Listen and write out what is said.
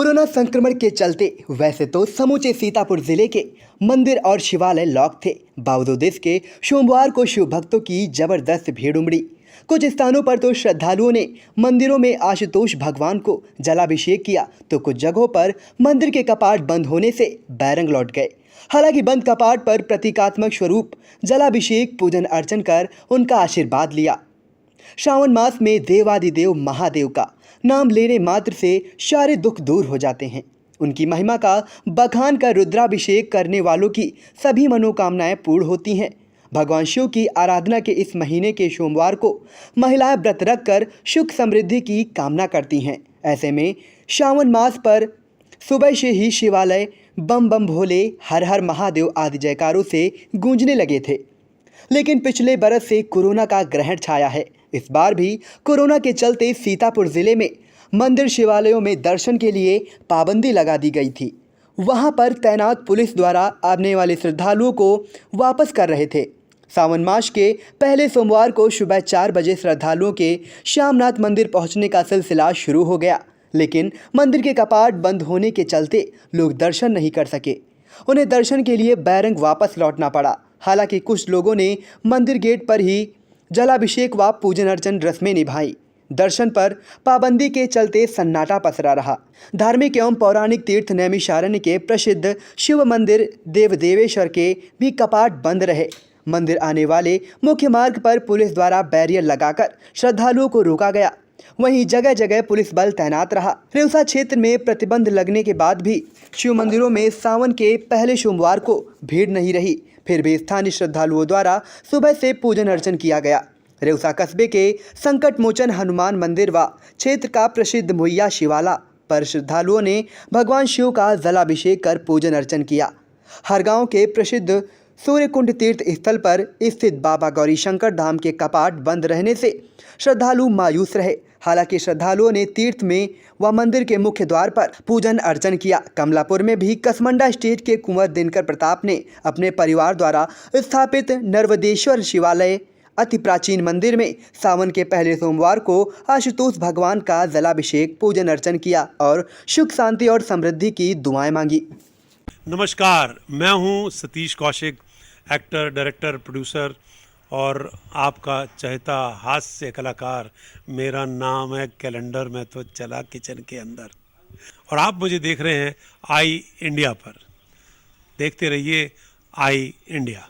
Corona संक्रमण के चलते वैसे तो समूचे सीतापुर जिले के मंदिर और शिवालय लॉक थे। बावजूद इसके सोमवार को शिव भक्तों की जबरदस्त भीड़ उमड़ी। कुछ स्थानों पर तो श्रद्धालुओं ने मंदिरों में आशुतोष भगवान को जलाभिषेक किया, तो कुछ जगहों पर मंदिर के कपाट बंद होने से बैरंग लौट गए। हालांकि बंद कपाट पर प्रतीकात्मक स्वरूप जलाभिषेक पूजन अर्चन कर उनका आशीर्वाद लिया। श्रावण मास में देवादिदेव महादेव का नाम लेने मात्र से सारे दुख दूर हो जाते हैं। उनकी महिमा का बखान कर रुद्राभिषेक करने वालों की सभी मनोकामनाएं पूर्ण होती हैं। भगवान शिव की आराधना के इस महीने के सोमवार को महिलाएं व्रत रखकर सुख समृद्धि की कामना करती हैं। ऐसे में श्रावण मास पर सुबह से ही शिवालय बम बम भोले हर हर महादेव आदि जयकारों से गूंजने लगे थे। लेकिन पिछले बरस से कोरोना का ग्रहण छाया है। इस बार भी कोरोना के चलते सीतापुर जिले में मंदिर शिवालयों में दर्शन के लिए पाबंदी लगा दी गई थी। वहां पर तैनात पुलिस द्वारा आने वाले श्रद्धालुओं को वापस कर रहे थे। सावन मास के पहले सोमवार को सुबह 4 बजे श्रद्धालुओं के श्यामनाथ मंदिर पहुंचने का सिलसिला शुरू हो गया, लेकिन मंदिर के कपाट बंद होने के चलते लोग दर्शन नहीं कर सके। उन्हें दर्शन के लिए बैरंग वापस लौटना पड़ा। हालांकि कुछ लोगों ने मंदिर गेट पर ही जलाभिषेक व पूजन अर्चन रस्में निभाई। दर्शन पर पाबंदी के चलते सन्नाटा पसरा रहा। धार्मिक एवं पौराणिक तीर्थ नैमिषारण्य के प्रसिद्ध शिव मंदिर देवदेवेश्वर के भी कपाट बंद रहे। मंदिर आने वाले मुख्य मार्ग पर पुलिस द्वारा बैरियर लगाकर श्रद्धालुओं को रोका गया। वहीं जगह जगह पुलिस बल तैनात रहा। रेउसा क्षेत्र में प्रतिबंध लगने के बाद भी शिव मंदिरों में सावन के पहले सोमवार को भीड़ नहीं रही। फिर भी स्थानीय श्रद्धालुओं द्वारा सुबह से पूजन अर्चन किया गया। रेउसा कस्बे के संकट मोचन हनुमान मंदिर व क्षेत्र का प्रसिद्ध मुहैया शिवाला पर श्रद्धालुओं ने भगवान शिव का जलाभिषेक कर पूजन अर्चन किया। हर गांव के प्रसिद्ध सूर्यकुंड तीर्थ स्थल पर स्थित बाबा गौरी शंकर धाम के कपाट बंद रहने से श्रद्धालु मायूस रहे। हालांकि श्रद्धालुओं ने तीर्थ में व मंदिर के मुख्य द्वार पर पूजन अर्चन किया। कमलापुर में भी कसमंडा स्टेट के कुंवर दिनकर प्रताप ने अपने परिवार द्वारा स्थापित नर्वदेश्वर शिवालय अति प्राचीन मंदिर में सावन के पहले सोमवार को आशुतोष भगवान का जलाभिषेक पूजन अर्चन किया और सुख शांति और समृद्धि की दुआएं मांगी। नमस्कार, मैं हूं Satish Kaushik, actor, director, producer और आपका चहेता हास्य कलाकार। मेरा नाम है कैलेंडर, मैं तो चला किचन के अंदर और आप मुझे देख रहे हैं आई इंडिया पर। देखते रहिए आई इंडिया।